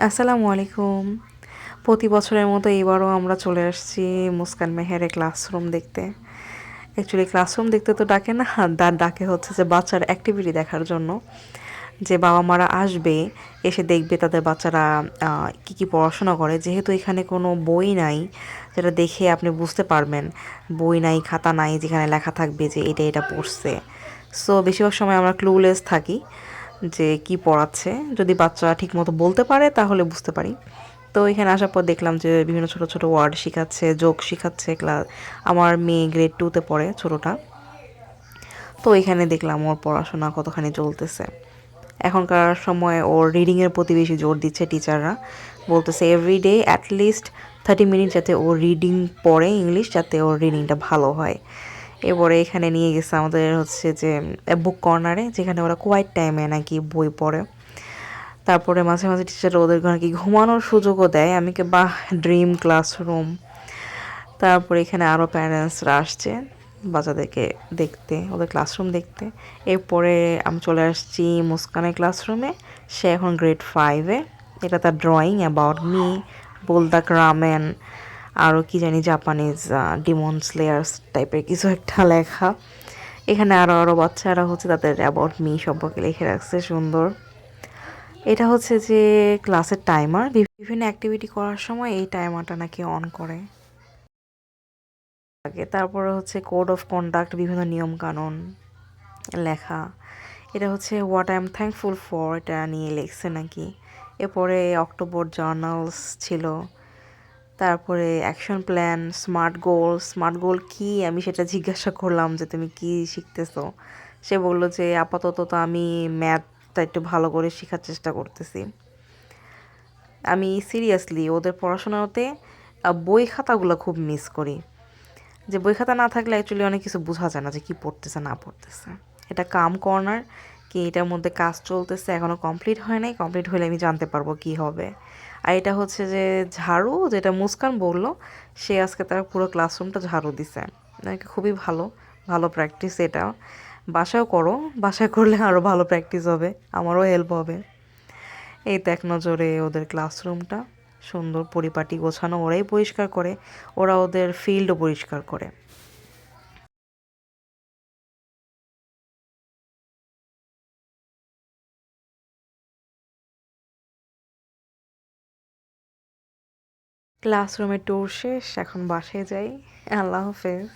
আসসালামু আলাইকুম। প্রতি বছরের মতো এবারও আমরা চলে আসছি মুস্কান মেহেরের ক্লাসরুম দেখতে। অ্যাকচুয়ালি ক্লাসরুম দেখতে তো ডাকে না, ডাকে হচ্ছে যে বাচ্চার অ্যাক্টিভিটি দেখার জন্য। যে বাবা মারা আসবে, এসে দেখবে তাদের বাচ্চারা কী কী পড়াশোনা করে। যেহেতু এখানে কোনো বই নাই যেটা দেখে আপনি বুঝতে পারবেন, বই নাই, খাতা নাই যেখানে লেখা থাকবে যে এটা এটা পড়ছে। সো বেশিরভাগ সময় আমরা ক্লুলেস থাকি যে কি পড়াচ্ছে। যদি বাচ্চা ঠিকমতো বলতে পারে তাহলে বুঝতে পারি। তো এখানে আসার পর দেখলাম যে বিভিন্ন ছোট ছোট ওয়ার্ড শিখাচ্ছে, যোগ শিখাচ্ছে। আমার মেয়ে গ্রেড 2-তে পড়ে, ছোটোটা। তো এখানে দেখলাম ওর পড়াশোনা কতখানি চলতেছে। এখনকার সময় ওর রিডিংয়ের প্রতি বেশি জোর দিচ্ছে টিচাররা। বলতেছে এভরিডে অ্যাটলিস্ট 30 মিনিট যাতে ও রিডিং পড়ে ইংলিশ, যাতে ওর রিডিংটা ভালো হয়। এরপরে এখানে নিয়ে গেছে আমাদের হচ্ছে যে বুক কর্নারে, যেখানে ওরা কোয়াইট টাইমে নাকি বই পড়ে। তারপরে মাঝে মাঝে টিচার ওদের নাকি ঘুমানোর সুযোগও দেয়। আমি কি বাহ, ড্রিম ক্লাসরুম। তারপরে এখানে আরও প্যারেন্টসরা আসছে বাচ্চাদেরকে দেখতে, ওদের ক্লাসরুম দেখতে। এরপরে আমি চলে আসছি মুস্কানের ক্লাসরুমে। সে এখন গ্রেড 5-এ। এটা তার ড্রয়িং অ্যাবাউট মি, বুলদাক রামেন, আরও কি জানি জাপানিজ ডিমন স্লেয়ার্স টাইপের কিছু একটা লেখা। এখানে আরও আরও বাচ্চারা হচ্ছে তাদের অ্যাবাউট মি সম্পর্কে লিখে রাখছে সুন্দর। এটা হচ্ছে যে ক্লাসের টাইমার। বিভিন্ন অ্যাক্টিভিটি করার সময় এই টাইমারটা নাকি অন করে থাকে। তারপরে হচ্ছে কোড অফ কন্ডাক্ট, বিভিন্ন নিয়ম কানুন লেখা। এটা হচ্ছে what I am thankful for, এটা নিয়ে লিখছে নাকি। এরপরে অক্টোবর জার্নালস ছিল। তারপরে action plan, smart goal. Smart goal কী আমি সেটা জিজ্ঞাসা করলাম যে তুমি কি শিখতেছো। সে বলল যে আপাতত তো আমি ম্যাথটা একটু ভালো করে শেখার চেষ্টা করতেছি। আমি সিরিয়াসলি ওদের পড়াশোনাতে বই খাতাগুলো খুব মিস করি। যে বই খাতা না থাকলে অ্যাকচুয়ালি অনেক কিছু বোঝা যায় না যে কী পড়তেছে না পড়তেছে। এটা কাম কর্নার, কি এটার মধ্যে কাজ চলতেছে, এখনও কমপ্লিট হয় নাই। কমপ্লিট হলে আমি জানতে পারবো কি হবে। আর এটা হচ্ছে যে ঝাড়ু, যেটা মুস্কান বলল, সে আজকে তার পুরো ক্লাসরুমটা ঝাড়ু দিছে। নাকি খুবই ভালো, ভালো প্র্যাকটিস এটা। বাসায়ও করো, বাসায় করলে আরও ভালো প্র্যাকটিস হবে, আমারও হেল্প হবে। এই তো এক নজরে ওদের ক্লাসরুমটা সুন্দর, পরিপাটি, গোছানো। ওরাই পরিষ্কার করে, ওরা ওদের ফিল্ডও পরিষ্কার করে। ক্লাসরুমের ট্যুর শেষ, এখন বাসায় যাই। আল্লাহ হাফেজ।